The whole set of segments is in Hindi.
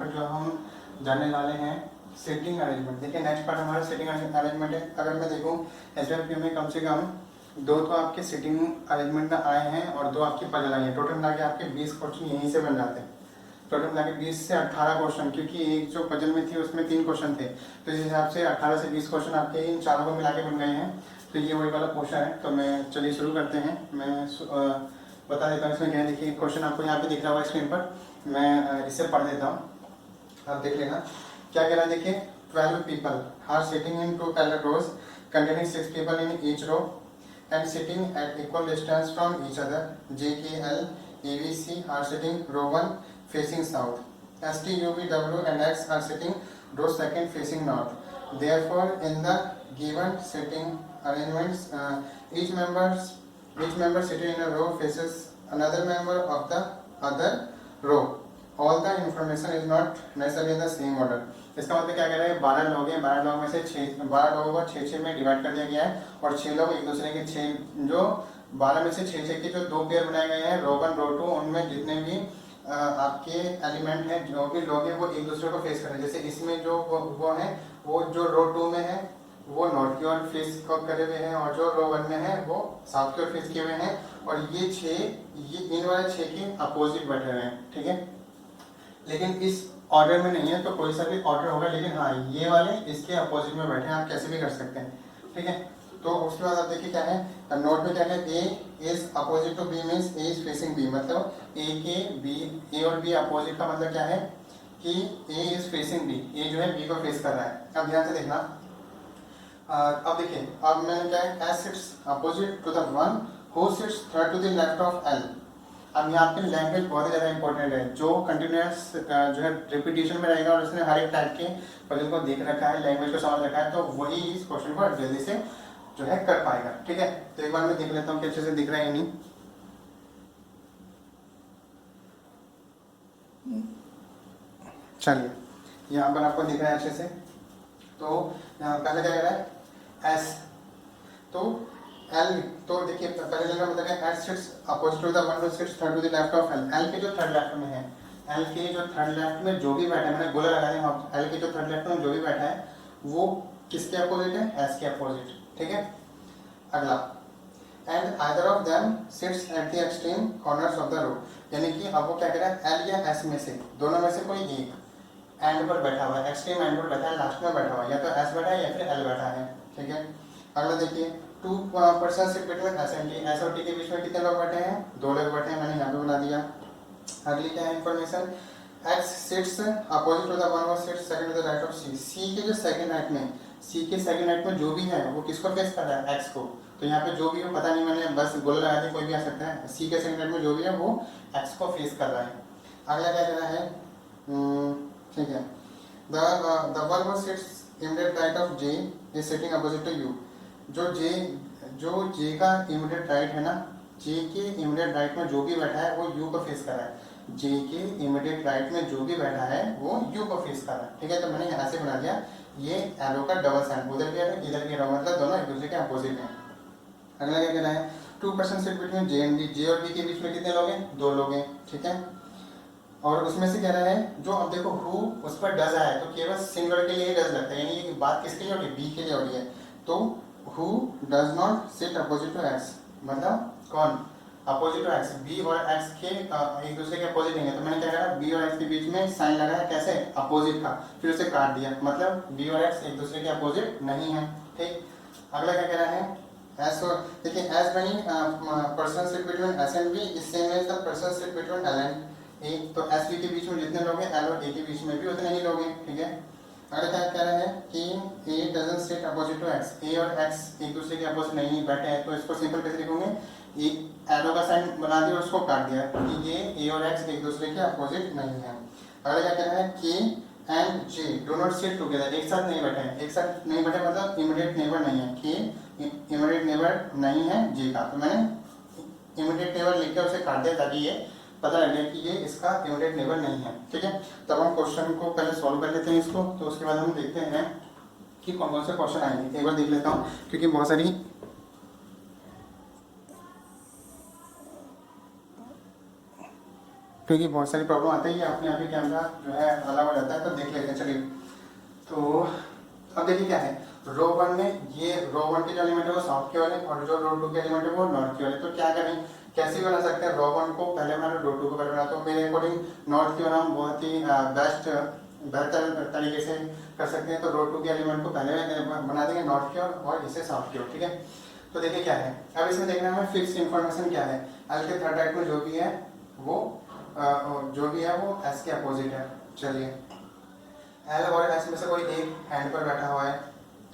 पर जो हम जानने वाले हैं सीटिंग अरेंजमेंट। देखिए नेक्स्ट पार्ट हमारा सीटिंग अरेंजमेंट है। अगर मैं देखूँ एसबीआईपीओ में कम से कम 2 तो आपके सीटिंग अरेंजमेंट में आए हैं और 2 आपकी पजल आई है। टोटल मिला के आपके 20 क्वेश्चन यहीं से बन जाते हैं। टोटल मिला के 20 से 18 क्वेश्चन, क्योंकि एक जो पजल में थी उसमें 3 क्वेश्चन थे, तो इस हिसाब से 18 से 20 क्वेश्चन आपके इन चारों को मिला के बन गए हैं। तो ये वही वाला क्वेश्चन है। तो मैं चलिए शुरू करते हैं। मैं बता देता हूँ इसमें क्या है। देखिए क्वेश्चन आपको यहाँ पे दिख रहा होगा स्क्रीन पर, मैं इसे पढ़ देता हूँ, आप देख लेना क्या कह रहा है। देखिए 12 people are sitting in 2 parallel rows containing 6 people in each row and sitting at equal distance from each other. J, K, L, A, B, C are sitting row 1 facing south. S, T, U, V, W and X are sitting row 2 facing north. Therefore, in the given sitting arrangements, each member sitting in a row faces another member of the other row. All the information is not necessarily in the same order. इसका मतलब क्या कह रहा है, 12 लोग हैं, 12 लोगों में से 12 लोगों को 6 में डिवाइड कर दिया गया है और 6 लोग एक दूसरे के 6 जो 12 में से 6 के जो 2 पेयर बनाए गए हैं रो 1 रो 2, उनमें जितने भी आपके एलिमेंट हैं, जो भी लोग हैं, वो एक दूसरे को फेस कर रहे हैं। जैसे इसमें जो वो है, वो जो रो 2 में है वो नॉर्थ की ओर फेस करे हुए हैं और जो रो 1 में है वो साउथ की ओर फेस किए हुए हैं। और ये 6 इन वाले 6 के अपोजिट बैठे हुए हैं, ठीक है। लेकिन इस ऑर्डर में नहीं है, तो कोई सा भी ऑर्डर होगा, लेकिन हाँ ये वाले इसके अपोजिट में बैठे हैं, आप कैसे भी कर सकते हैं, ठीक है। तो उसके बाद आप देखिए क्या है, नोट में क्या है, A is opposite to B means A is facing B. मतलब ए और बी अपोजिट का मतलब क्या है कि ए इज फेसिंग बी, ए जो है बी को फेस कर रहा है। अब ध्यान से देखना, अब देखिए, अब मैंने क्या है, S sits opposite to the one who sits third to the left of L. अब यहाँ पे लैंग्वेज बहुत ही ज़्यादा इंपॉर्टेंट है। जो कंटिन्यूस जो है रिपीटेशन में रहेगा और उसने हर एक टाइप के पजल को देख रखा है, लैंग्वेज को समझ रखा है, तो वही इस क्वेश्चन को जल्दी से जो है कर पाएगा, ठीक है। तो एक बार मैं देख लेता हूँ कि अच्छे से दिख रहा है या नहीं। चलिए यहाँ पर आपको दिख रहा है अच्छे से। तो यहाँ पहले क्या कह रहा है, एस, तो एल, तो देखिए पहले लेना मतलब है S sits opposite to the one who sits third to the left of L. L के जो थर्ड लेफ्ट में है, एल के जो थर्ड लेफ्ट में जो भी बैठा है, मैंने गोला लगा दिया, एल के जो थर्ड लेफ्ट में जो भी बैठा है वो किसके अपोजिट है, एस के अपोजिट, ठीक है। अगला, and either of them sits at the extreme corners of the row. यानी कि अब वो क्या कह रहा है, एल या एस में से दोनों में से कोई एक एंड पर बैठा हुआ है, एक्सट्रीम एंड पर बैठा है, लास्ट में बैठा हुआ है, या तो एस बैठा है या फिर एल बैठा है, ठीक है। अगला देखिए, 2 person sit between S and T. S और टी के बीच में कितने लोग बैठे हैं, 2 लोग बैठे हैं, मैंने यहाँ पे बना दिया। अगली क्या है information, X sits opposite to the one who sits second to the right of C. C के जो सेकंड राइट में, सी के सेकंड राइट में जो भी है वो किसको फेस कर रहा है, एक्स को। तो यहाँ पे जो भी हो पता नहीं, मैंने बस गोला लगा दिया, कोई भी आ सकता है। सी के सेकंड राइट में जो भी है वो एक्स को फेस कर रहा है। अगला क्या कह रहा है, ठीक है, the one who sits immediate right of J is sitting opposite to U। जो J का immediate right है ना, J के immediate right में जो भी बैठा है वो U को फेस कर रहा है। J के immediate right में जो भी बैठा है वो U को फेस कर रहा है, ठीक है। तो मैंने यहाँ से बना दिया ये एरो का डबल साइन, उधर भी एरो इधर भी एरो, मतलब दोनों एक दूसरे के अपोजिट हैं। अगला क्या कह रहा है, 2 person sit between J and B। J और B के बीच में कितने लोग हैं, 2 लोग हैं, ठीक है। और उसमें से कह रहा है, जो अब देखो हु उस पर डज आया है तो केवल सिंगल के लिए डज लगता है, यानी ये बात किसके लिए हो रही है, बी के लिए हो रही है। तो who does not sit opposite to X, मतलब कौन अपोजिट टू एक्स, बी और एक्स के एक दूसरे के अपोजिट नहीं है। तो मैंने क्या करा, बी और एक्स के बीच में साइन लगाया, कैसे, अपोजिट का, फिर उसे काट दिया, मतलब बी और एक्स एक दूसरे के अपोजिट नहीं है, ठीक। अगला क्या कह रहा है, एस, देखिए एस बनी person sit between S and B is same as the person sit between L and A. तो एस बी के बीच में जितने लोग हैं, एल और ए के बीच में भी उतने ही लोग हैं, ठीक है। अगला क्या कह रहा है कि A doesn't sit opposite to X. A और एक्स एक दूसरे के अपोजिट नहीं बैठे हैं, तो इसको सिंपल कैसे लिखोगे, एक एरो का साइन बना दिया और उसको काट दिया कि ये ए और एक्स एक दूसरे के अपोजिट नहीं है। अगला क्या कह रहा है, के and J do not sit together. एक साथ नहीं बैठे हैं, एक साथ नहीं बैठे मतलब इमीडिएट नेबर नहीं है, के इमीडिएट नेबर नहीं है जे का। तो मैंने इमीडिएट नेबर लिख के उसे काट दिया ताकि ये पता लग जाए कि ये इसका इमीडिएट नेबर नहीं है, ठीक है। तब हम क्वेश्चन को पहले सॉल्व कर लेते हैं इसको, तो उसके बाद हम देखते हैं कि कौन कौन से क्वेश्चन आएंगे। एक बार देख लेता हूँ, क्योंकि बहुत सारी क्योंकि बहुत सारी प्रॉब्लम आती है, अपने आप ही कैमरा जो है अलग हो जाता है, तो देख लेते हैं। चलिए, तो अब देखिए क्या है, रो 1 में ये रो 1 के जो एलिमेंट है वो साउथ के वाले, और जो रो 2 के एलिमेंट है वो नॉर्थ के वाले। तो क्या करें, कैसे बना सकते हैं, रो 1 को पहले बना, रो 2 को पहले बना। तो मेरे अकॉर्डिंग नॉर्थ की बनाम बहुत ही बेहतर तरीके से कर सकते हैं। तो रो 2 के एलिमेंट को पहले बना देंगे नॉर्थ की ओर और इसे साउथ की ओर, ठीक है। तो देखिए क्या है, अब इसमें देखना है हमें फिक्स इन्फॉर्मेशन क्या है। एल के थर्ड राइट में जो भी है वो एस के अपोजिट है। चलिए, एल और एस में से कोई एक हैंड पर बैठा हुआ है,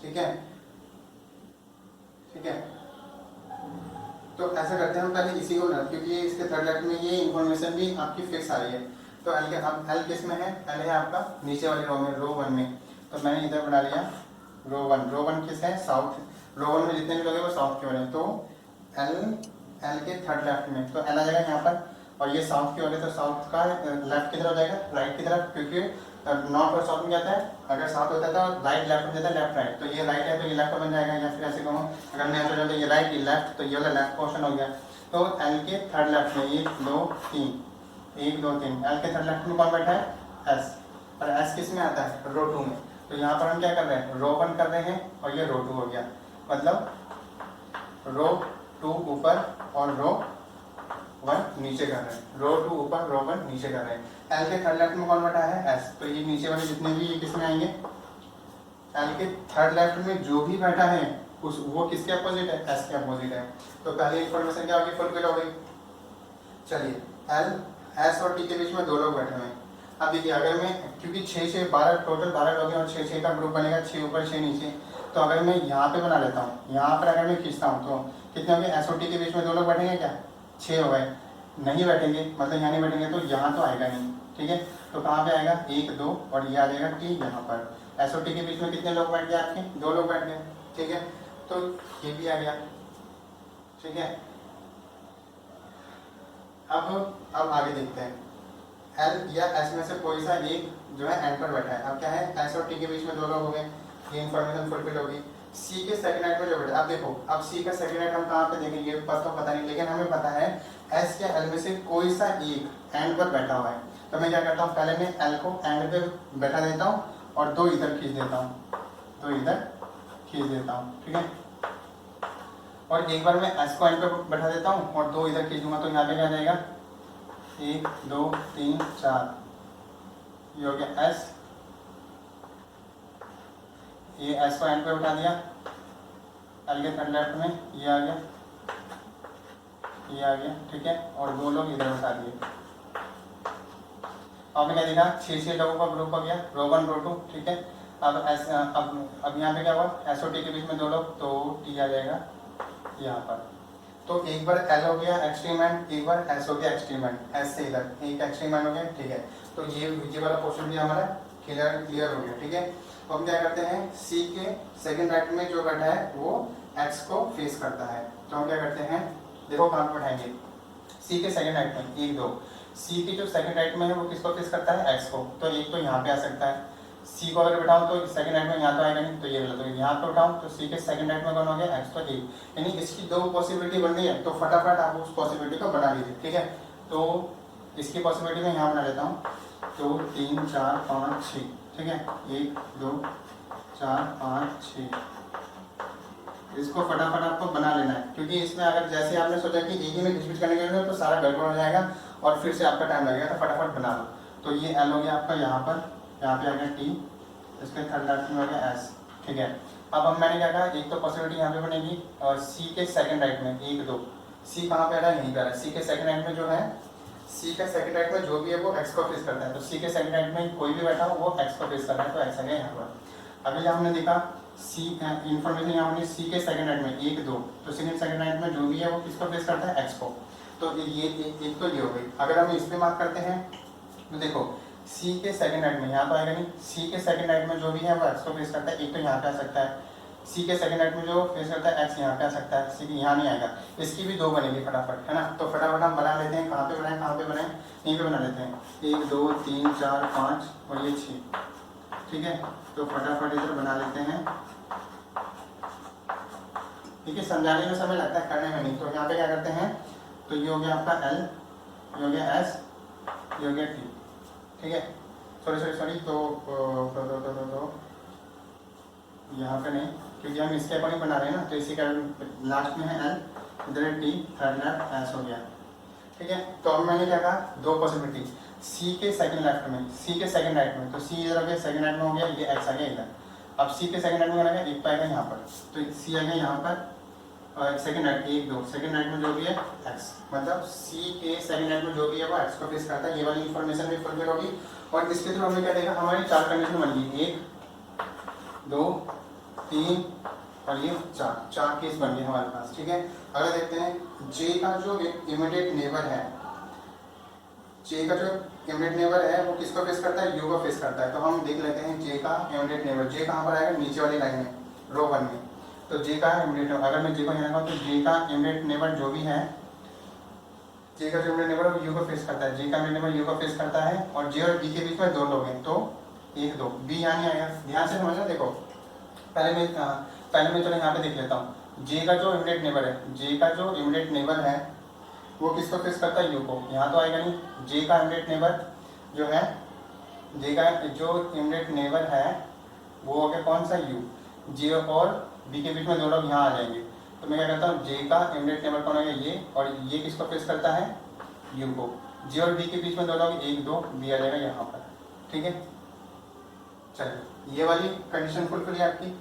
ठीक है, ठीक है। तो ऐसा करते हैं हम पहले इसी को, क्योंकि ये इसके थर्ड लेफ्ट में ये इन्फॉर्मेशन भी आपकी फिक्स आ रही है। तो एल के, अब एल किस में है, एल है आपका नीचे वाली रो में, रो 1 में। तो मैंने इधर बना लिया रो 1। रो 1 किस है, साउथ। रो 1 में जितने भी लोग हैं वो साउथ के वाले। तो एल के थर्ड लेफ्ट में, तो एल आ जाएगा यहाँ पर, और ये साउथ के वाले, तो साउथ का लेफ्ट की तरफ जाएगा, राइट की तरफ, क्योंकि नॉर्थ और साउथ में जाता है। अगर साउथ होता है तो राइट लेफ्ट में जाता है, लेफ्ट राइट। तो ये राइट है तो ये लेफ्ट बन जाएगा, या फिर ऐसे कहूँ, अगर मैं ऐसे जाता ये राइट, ये लेफ्ट, तो ये वाला लेफ्ट पोर्शन हो गया। तो एल के थर्ड लेफ्ट में 1 2 3, 1 2 3, एल के थर्ड लेफ्ट में कौन बैठा है, एस। और एस किस में आता है, रो 2 में। तो यहाँ पर हम क्या कर रहे हैं, रो 1 कर रहे हैं, और ये रो 2 हो गया। मतलब रो 2 ऊपर और रो 1 नीचे कर रहे हैं, रो 2 ऊपर, रो 1 नीचे कर रहे हैं। एल के थर्ड लेफ्ट में कौन बैठा है, एस। तो ये नीचे वाले जितने भी ये किस में आएंगे, एल के थर्ड लेफ्ट में जो भी बैठा है उस वो किसके अपोजिट है, एस के अपोजिट है। तो पहली इंफॉर्मेशन क्या होगी, फुलफिल हो गई। चलिए, एल एस और टी के बीच में 2 लोग बैठे हुए हैं। अब देखिए, अगर मैं, क्योंकि 6 6 12 टोटल 12 लोग हैं और 6 6 का ग्रुप बनेगा, 6 ऊपर 6 नीचे। तो अगर मैं यहाँ पे बना लेता हूँ, यहाँ पर अगर मैं खींचता हूँ, तो कितने हो गए, एस और टी के बीच में 2 लोग बैठेंगे क्या, 6 हो गए। नहीं बैठेंगे, मतलब यहाँ नहीं बैठेंगे, तो यहाँ तो आएगा नहीं, ठीक है। तो कहाँ पे आएगा, 1 2, और ये आ जाएगा टी यहाँ पर। एस और टी के बीच में कितने लोग बैठ गए आपके, 2 लोग बैठ गए, ठीक है। तो ये भी आ गया, ठीक है। अब आगे देखते हैं, एल या एस में से कोई सा एक जो है एंड पर बैठा है। अब क्या है, एस और टी के बीच में 2 लोग हो गए, ये इन्फॉर्मेशन फुलफिल होगी। सी के सेकंड राइट में जो बैठा है, अब देखो, अब सी का सेकंड राइट हम कहाँ पे देखेंगे, ये पता नहीं, लेकिन हमें पता है एस या एल में से कोई सा एक एंड पर बैठा हुआ है। तो मैं क्या करता हूँ, पहले मैं एल को एंड पे बैठा देता हूँ और 2 इधर खींच देता हूँ, 2 इधर खींच देता हूँ, ठीक है। और एक बार मैं एस को एंड पे बैठा देता हूँ और 2 इधर खींच दूंगा, तो यहाँ पे क्या जाएगा, 1 2 3 4, ये हो गया एस। ये एस को एंड पे उठा दिया, एल के थर्ड लेफ्ट में ये आ गया, ये आ गया, ठीक है। और 2 लोग इधर उठा दिए। आपने क्या देखा, 6 6 लोगों का ग्रुप हो गया, रो 1 रो 2, ठीक है। अब यहाँ पे क्या हुआ, एस और टी के बीच में 2 लोग, तो टी आ जाएगा यहाँ पर। तो एक बार एल हो गया एक्सट्रीम एंड, एक बार एस हो गया एक्सट्रीम एंड, एस से इधर एक एक्सट्रीम एंड हो गया, ठीक है। तो ये वाला पोर्शन भी हमारा क्लियर हो गया, ठीक है। तो हम क्या करते हैं, सी के सेकंड राइट में जो बैठा है वो एक्स को फेस करता है। तो हम क्या करते हैं, देखो कहाँ पर बैठाएंगे, सी के सेकंड राइट में 1 2, सी के जो सेकंड राइट में है वो किसको फेस करता है, एक्स को। तो एक तो यहाँ पे आ सकता है, सी को अगर बैठाऊँ तो सेकंड राइट में यहाँ तो आएगा नहीं, तो ये वाला, तो यहाँ पे उठाऊँ तो सी के सेकंड राइट में कौन हो गया, एक्स। तो एक, यानी इसकी 2 पॉसिबिलिटी बन रही है, तो फटाफट आप उस पॉसिबिलिटी को बना लीजिए, ठीक है। तो इसकी पॉसिबिलिटी मैं यहाँ बना लेता हूँ, 2 3 4 5 6, ठीक है, 1 2 4 5 6। इसको फटाफट आपको बना लेना है, क्योंकि इसमें अगर जैसे आपने सोचा कि एक ही में घिसपिच करने के लिए तो सारा गड़बड़ हो जाएगा और फिर से आपका टाइम लगेगा, तो फटाफट बना लो। तो ये एल हो गया आपका यहाँ पर, यहाँ पे आ गया टी, इसके थर्ड लेफ्ट में हो गया एस, ठीक है। अब हम मैंने क्या कहा, एक तो पॉसिबिलिटी यहाँ पे बनेगी, और सी के सेकंड राइट में 1 2, सी कहाँ पे आ रहा है, यहीं पे आ रहा है। सी के सेकंड राइट में जो है, सी का सेकंड राइट में जो भी है वो एक्स को फेस करता है। तो सी के सेकंड राइट में कोई भी बैठा हो वो एक्स को फेस कर रहा है, तो एक्स आ गया यहाँ पर। अभी हमने देखा सी इन्फॉर्मेशन यहाँ हमने सी के सेकंड राइट में 1 2, तो सी के सेकंड राइट में जो भी है वो किसको फेस करता है, एक्स को। तो ये एक तो ये हो गई। अगर हम इस पे मार्क करते हैं तो देखो, सी के सेकंड राइट में यहाँ तो आएगा नहीं, सी के सेकंड राइट में जो भी है वो एक्स को फेस करता है, एक तो यहाँ पे आ सकता है। सी के सेकंड राइट में जो फेस करता है एक्स, यहाँ पे आ सकता है, सी यहाँ नहीं आएगा। इसकी भी 2 बनेगी फटाफट, है ना। तो फटाफट हम बना लेते हैं, कहाँ पे बनाए, कहाँ पे बनाए, यहीं पे बना लेते हैं, 1 2 3 4 5 और ये 6, ठीक है। तो फटाफट इधर बना लेते हैं, ठीक है। समझाने में समय लगता है, करने में नहीं। तो यहाँ पे क्या करते हैं, तो ये हो गया आपका एल, ये हो गया एस, ये हो गया टी, ठीक है। सॉरी तो यहाँ पे नहीं, क्योंकि हम इसके अकॉर्डिंग बना रहे हैं ना, तो इसी कारण लास्ट में है एल, इधर टी, थर्ड लेफ्ट एस हो गया, ठीक है। तो अब मैंने क्या कहा, दो पॉसिबिलिटी, सी के सेकंड लेफ्ट में, सी के सेकंड राइट में, तो सी इधर हो गया, सेकंड राइट में हो गया, ये एक्स आ गया इधर। अब सी के सेकंड राइट में आएगा, एक पाएगा यहाँ पर, तो सी आ गया यहाँ पर, और सेकंड राइट, एक दो, सेकंड राइट में जो भी है एक्स, मतलब सी के सेकंड राइट में जो भी है वो एक्स को फेस करता है। ये वाली इंफॉर्मेशन भी फुलफिल होगी, और इसके थ्रू हमें क्या देगा, हमारी चार कंडीशन बन गई, 1 2 3 और ये चार केस बन गए हमारे पास, ठीक है। अगर देखते हैं जे का जो इमीडिएट नेबर है, जे का जो इमीडिएट नेबर है वो किसको फेस करता है, यू को फेस करता है। तो हम देख लेते हैं जे का इमीडिएट नेबर, जे कहाँ पर आएगा, नीचे वाली लाइन में, रो 1 में। तो जे का इमीडिएट, अगर मैं जे को यहाँ तो जे का इमीडिएट नेबर जो भी है, जे का जो इमीडिएट नेबर वो यू को फेस करता है, जे का इमीडिएट नेबर यू को फेस करता है, और जे और बी के बीच में दो लोग हैं, तो 1 2, बी यहाँ नहीं आएगा। ध्यान से समझना, देखो पहले मैं चलो यहाँ पे देख लेता हूँ, जे का जो इमीडिएट नेबर है, जे का जो इमीडिएट नेबर है वो किसको फेस करता है, यू को। यहाँ तो आएगा नहीं, जे का इमीडिएट नेबर जो है, जे का जो इमीडिएट नेबर है वो हो गया कौन सा, यू। जे और बी के बीच में दो लोग यहाँ आ जाएंगे, तो मैं क्या कहता हूँ, जे का इमीडिएट नेबर कौन है, ये, और ये किसको फेस करता है, यू को। जे और बी के बीच में दो लोग, 1 2, बी आ जाएगा यहाँ पर, ठीक है। चलिए, ये वाली कंडीशन फुलफिल है आपकी।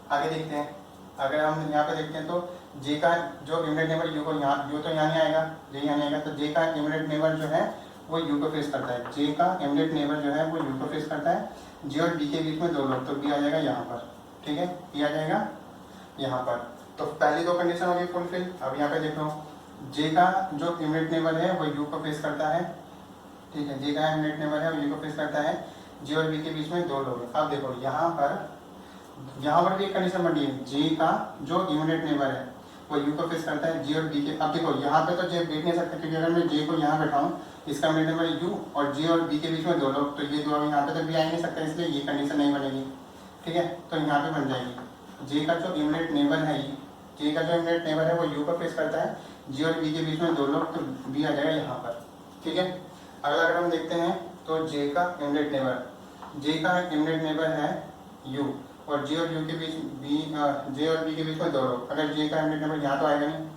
आगे देखते हैं, अगर हम यहाँ पे देखते हैं तो जे का जो इमीडिएट नेबर यू को, यहाँ यू तो यहाँ नहीं आएगा, जे यहाँ नहीं आएगा, तो जे का इमीडिएट नेबर जो है वो यू को फेस करता है, जे का इमीडिएट नेबर जो है वो यू को फेस करता है। जे और बी के बीच में दो लोग, तो बी आ जाएगा यहाँ पर, ठीक है, बी आ जाएगा यहाँ पर। तो पहली दो कंडीशन होगी फुलफिल। अब यहाँ पे देखो, जे का जो इमीडिएट नेबर है वो यू को फेस करता है, ठीक है, जे का इमीडिएट नेबर है वो यू को फेस करता है, जे और बी के बीच में दो लोग। अब देखो यहाँ पर भी एक कंडीशन बनी है, जे का जो इमीडिएट नेबर है वो यू को फेस करता है, जे और बी के। अब देखो यहाँ पे तो जे बैठ नहीं सकता, क्योंकि अगर मैं जे को यहाँ बैठाऊँ, इसका इमीडिएट नेबर यू और जे और बी के बीच में दो लोग, तो ये दो अब यहाँ पे तो बी आ ही नहीं सकता, इसलिए ये कंडीशन नहीं बनेगी, ठीक है। तो यहाँ पे बन जाएगी, जे का जो इमीडिएट नेबर है, जे का जो इमीडिएट नेबर है वो यू को फेस करता है, जे और बी के बीच में दो लोग, तो बी आ जाएगा यहाँ पर, ठीक है। अगला अगर हम देखते हैं तो जे का इमीडिएट नेबर, जे का इमीडिएट नेबर है यू, और जे और यू के बीच बी, जे और बी के बीच में दो लोग। अगर जे का इमीडिएट नेबर यहाँ तो आएगा नहीं,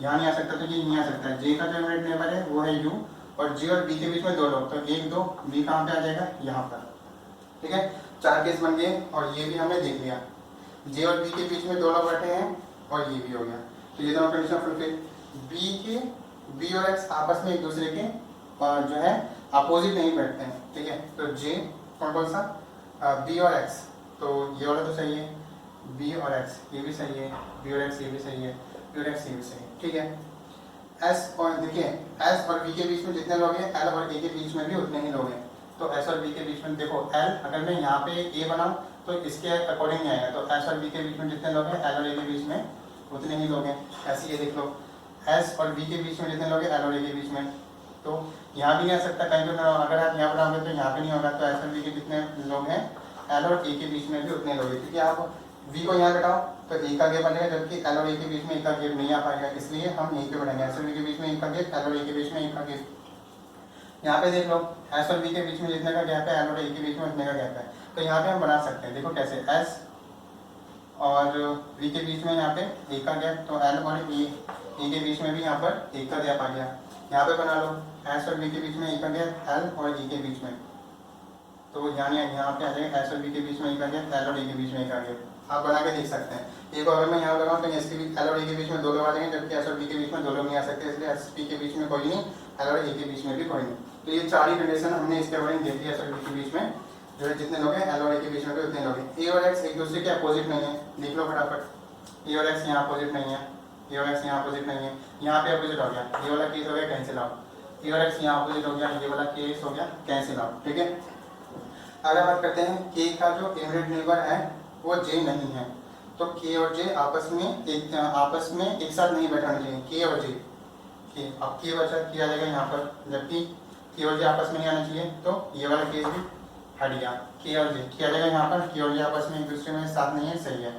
यहाँ नहीं आ सकता, तो ये नहीं आ सकता है। जे का जो इमीडिएट नेबर है वो है यू, और जे और बी के बीच में दो लोग, तो 1 2, बी कहाँ पे आ जाएगा, यहाँ पर, ठीक है। चार केस बन गए, और ये भी हमने देख लिया, जे और बी के बीच में दो लोग बैठे हैं, और ये भी हो गया। तो ये दोनों कंडीशन फुलफिल। बी और एक्स आपस में एक दूसरे के जो है अपोजिट नहीं बैठते हैं, ठीक है। तो जे कौन सा, बी और एक्स, तो ये वाला तो सही है, बी और एक्स ये भी सही है, बी और एक्स ये भी सही है, बी और एक्स ये भी सही है, ठीक है। एस और देखिए, एस और बी के बीच में जितने लोग हैं, एल और ए के बीच में भी उतने ही लोग हैं। तो एस और बी के बीच में देखो, एल अगर मैं यहाँ पे ए बनाऊँ तो इसके अकॉर्डिंग नहीं आएगा, तो एस और बी के बीच में जितने लोग हैं, एल और ए के बीच में उतने ही लोग हैं। ऐसे ये देख लो, एस और बी के बीच में जितने लोग हैं, एल और ए के बीच में, तो यहाँ भी नहीं आ सकता कहीं पर, अगर आप यहाँ बनाओगे तो यहाँ पे नहीं होगा। तो एस और बी के जितने लोग हैं, एल और ए के बीच में भी उतने लोग हैं, क्योंकि आप बी को यहाँ बैठाओ तो ए का गैप बनेगा, जबकि एल और ए के बीच में ए का गैप नहीं आ पाएगा, इसलिए हम यहीं पे बढ़ेंगे। एस और बी के बीच में ए का गैप, एल और ए के बीच में ए का गैप। यहाँ पे देख लो, एस और बी के बीच में जितने का गैप है, एल और ए के बीच में उतने का गैप है, तो यहाँ पे हम बना सकते हैं। देखो कैसे, एस और बी के बीच में यहाँ पे ए का गैप, तो एल और ए के बीच में भी यहाँ पर ए का गैप आ गया। यहाँ पे बना लो, एस और बी के बीच में ए का गैप, एल और ए के बीच में, तो यहाँ पे आ जाएगा एस और बी के बीच में ए का गैप, एल और ए के बीच में ए का गैप। आप बना के देख सकते हैं। एक अगर मैं यहाँ लगाऊँ तो इसके बीच एल और ए के बीच में दो लोग आ जाएंगे, जबकि एस और बी के बीच में दो लोग नहीं आ सकते, इसलिए एस बी के बीच में कोई नहीं, एल और ए के बीच में भी कोई नहीं। तो ये चार ही कंडीशन हमने इसके अकॉर्डिंग देख लिया। एस और बी के बीच में जो है जितने लोग हैं, एल और ए के बीच में भी उतने लोग हैं। ए और एक्स एक दूसरे के अपोजिट नहीं है, लिख लो फटाफट। ए और एक्स यहाँ अपोजिट नहीं है, ए और एक्स यहाँ अपोजिट नहीं है, यहाँ पे अपोजिट हो गया, ये वाला केस हो गया कैंसिल आउट, ए और एक्स यहाँ अपोजिट हो गया, ये वाला केस हो गया कैंसिल आउट, ठीक है। अगर बात करते हैं के का जो इमीडिएट नेबर है वो जे नहीं है, तो के और जे आपस में एक साथ नहीं बैठाने चाहिए, के और जे। के अब के बचा, के आ जाएगा यहाँ पर, जबकि के और जे आपस में नहीं आना चाहिए, तो ये वाला केस भी हट गया। के और जे, के आ जाएगा यहाँ पर, के और जे आपस में एक दूसरे में साथ नहीं है, सही है,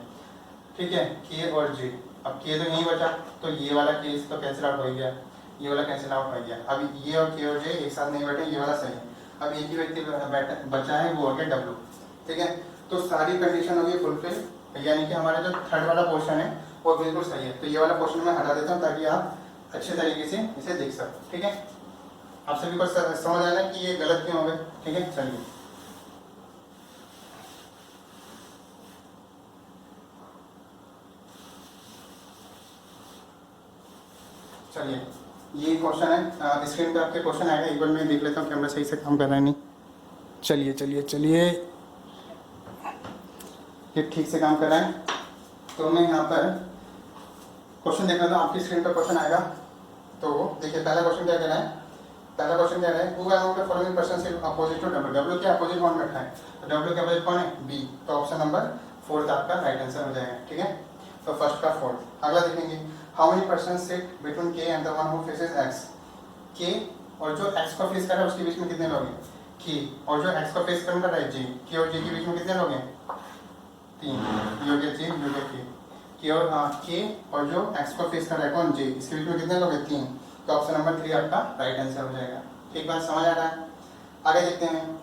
ठीक है। के और जे, अब के तो नहीं बचा, तो ये वाला केस तो कैंसिल आउट हो गया। ये वाला कैंसिल आउट हो गया। अब ये और के और जे एक साथ नहीं बैठे, ये वाला सही है। अब एक ही व्यक्ति बचा है, वो हो गया डब्ल्यू। ठीक है, तो सारी कंडीशन होगी फुलफिल, यानी कि हमारा जो थर्ड वाला पोर्शन है वो बिल्कुल सही है। तो ये वाला पोर्शन मैं हटा देता हूँ ताकि आप अच्छे तरीके से इसे देख सको। ठीक है, आप सभी को समझ आना कि ये गलत क्यों हो गए। ठीक है, चलिए चलिए ये क्वेश्चन है, स्क्रीन पे आपके क्वेश्चन आएगा, एक बार मैं देख लेता हूँ कैमरा सही से काम कर रहा है नहीं। चलिए चलिए चलिए, ये ठीक से काम कर रहा है। तो मैं यहाँ पर क्वेश्चन देख रहा हूँ, आपकी स्क्रीन पर क्वेश्चन आएगा। तो देखिए पहला क्वेश्चन क्या कह रहा है, पहला क्वेश्चन क्या है, who among the following person is opposite to W. W के अपोजिट कौन बैठा है, तो डब्ल्यू के अपोजिट कौन है, बी। तो ऑप्शन नंबर 4 आपका राइट आंसर हो जाएगा। ठीक है, तो फर्स्ट का 4। अगला देखेंगे, how many person sit between K and the one who faces X. K और जो एक्स को फेस कर रहा है उसके बीच में कितने लोग हैं, के, और जो एक्स को फेस कर रहा है जे, के और जे के बीच में कितने लोग हैं, 3। योग्य जे योग्य के और के और जो एक्स को फेस कर रहा है कौन, जे, इसके बीच में कितने लोग हैं, 3। तो ऑप्शन नंबर 3 आपका राइट आंसर हो जाएगा। एक बात समझ आ रहा है। आगे देखते हैं,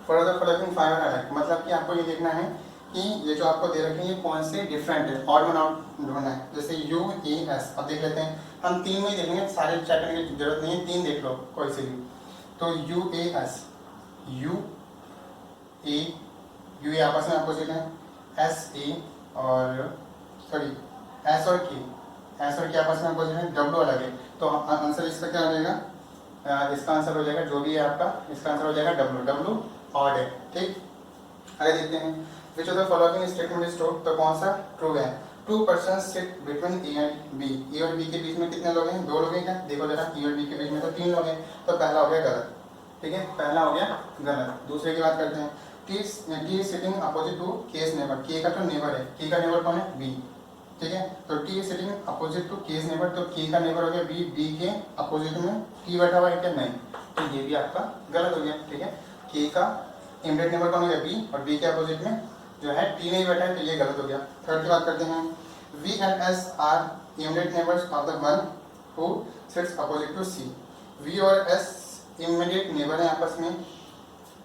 फॉर द फॉलोइंग 5 आर अलग, मतलब कि आपको ये देखना है कि ये जो आपको दे रखे हैं ये कौन से डिफरेंट है, ऑड वन आउट ढूंढना है। जैसे यू ए एस, अब देख लेते हैं, हम 3 में ही देखेंगे, सारे चेक करने की जरूरत नहीं है, 3 देख लो कोई से भी। तो U A S, U A आपस में अपोजिट है, एस ए और सॉरी एस और के आपस में अपोजिट है, डब्ल्यू अलग है। तो आंसर इसका क्या हो जाएगा, इसका आंसर हो जाएगा जो भी है आपका, इसका आंसर हो जाएगा डब्ल्यू ऑड है। ठीक, आगे देखते हैं, which of the following statement is true. तो कौन सा ट्रू है, 2 person sit between A and B. A और बी के बीच में कितने लोग हैं, 2 लोग हैं क्या, देखो जरा, ए और बी के बीच में तो 3 लोग हैं। तो पहला हो गया गलत। ठीक है, पहला हो गया गलत। दूसरे की बात करते हैं, T is sitting opposite to K's neighbour. K का तो नेबर है, के का नेबर कौन है, बी। ठीक है, तो T is sitting opposite to K's neighbour, तो के का नेबर हो गया बी, बी के अपोजिट में टी बैठा हुआ है क्या, नहीं। तो ये भी आपका गलत हो गया। ठीक है, के का इमीडिएट नेबर कौन हो गया, बी, और बी के अपोजिट में जो है टी नहीं बैठा है, तो ये गलत हो गया। थर्ड की बात करते हैं, V and S are immediate neighbours of the one who sits opposite to C. V और एस इमीडिएट नेबर है आपस में,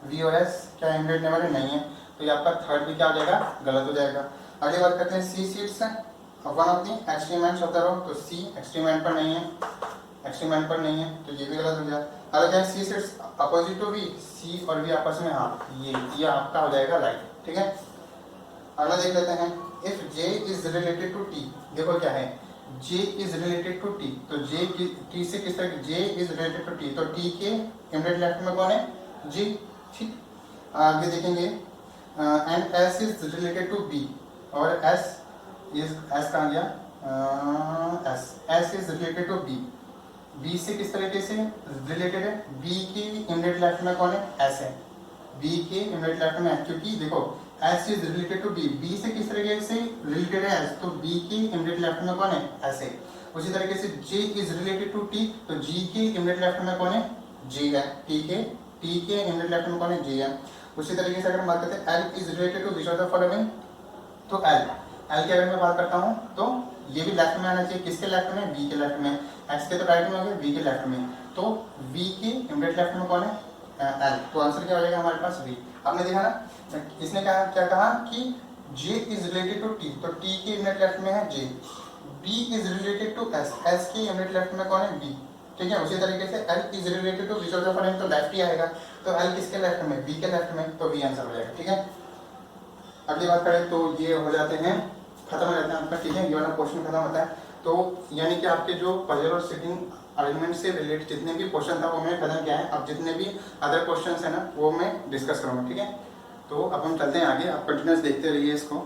वी और एस क्या इमीडिएट नेबर है, नहीं है। तो ये आपका थर्ड भी क्या हो जाएगा, गलत हो जाएगा। अगली बात करते हैं, C sits one of the extremities of the row. तो सी एक्सट्रीमेंट पर नहीं है, एक्सट्रीमेंट पर नहीं है, तो ये भी गलत हो गया। अगर क्या C sits opposite to B, C और बी आपस में, हाँ ये आपका हो जाएगा राइट। ठीक है, अगला देख लेते हैं, if j is related to t। देखो क्या है, j is related to t, तो j t से किस तरह, j is related to t, तो t के इमीडिएट लेफ्ट में कौन है, j। ठीक, आगे देखेंगे, and s is related to b, और s कहाँ गया, s is related to b, b से किस तरीके से रिलेटेड है, b के इमीडिएट लेफ्ट में कौन है, s है, b के इमीडिएट लेफ्ट में, क्योंकि देखो S is related to B, B से किस तरीके से रिलेटेड है S, तो B के इमीडिएट लेफ्ट में कौन है, S है। उसी तरीके से J is related to T, तो G के इमीडिएट लेफ्ट में कौन है, J है। T के इमीडिएट लेफ्ट में कौन है, J है। उसी तरीके से अगर हम बात करते हैं L is related to which of the following, तो L की अगर मैं बात करता हूँ तो ये भी लेफ्ट में आना चाहिए, किसके लेफ्ट में, B के लेफ्ट में। X के तो राइट में हो गया, B के लेफ्ट में, तो V के इमीडिएट लेफ्ट में कौन है, L। तो आंसर क्या हो जाएगा हमारे पास, V। आपने देखा ना, इसने कहा क्या कहा कि J is related to T, तो T के इमीडिएट लेफ्ट में है J। B is related to S, S के इमीडिएट लेफ्ट में कौन है, B। ठीक है, उसी तरीके से L is related to which of the following, तो लेफ्ट ही आएगा, तो L किसके लेफ्ट में, B के लेफ्ट में, तो B आंसर हो जाएगा। ठीक है, अगली बात करें तो ये हो जाते हैं, खत्म हो जाते हैं आपका। ठीक है, ये वाला क्वेश्चन खत्म होता है। तो यानी कि आपके जो पजल और सिटिंग अरेंजमेंट से रिलेटेड जितने भी क्वेश्चन था वो मैंने खत्म किया है। अब जितने भी अदर क्वेश्चंस है ना वो मैं डिस्कस करूँगा। ठीक है, तो अब हम चलते हैं आगे, आप कंटिन्यूस देखते रहिए इसको।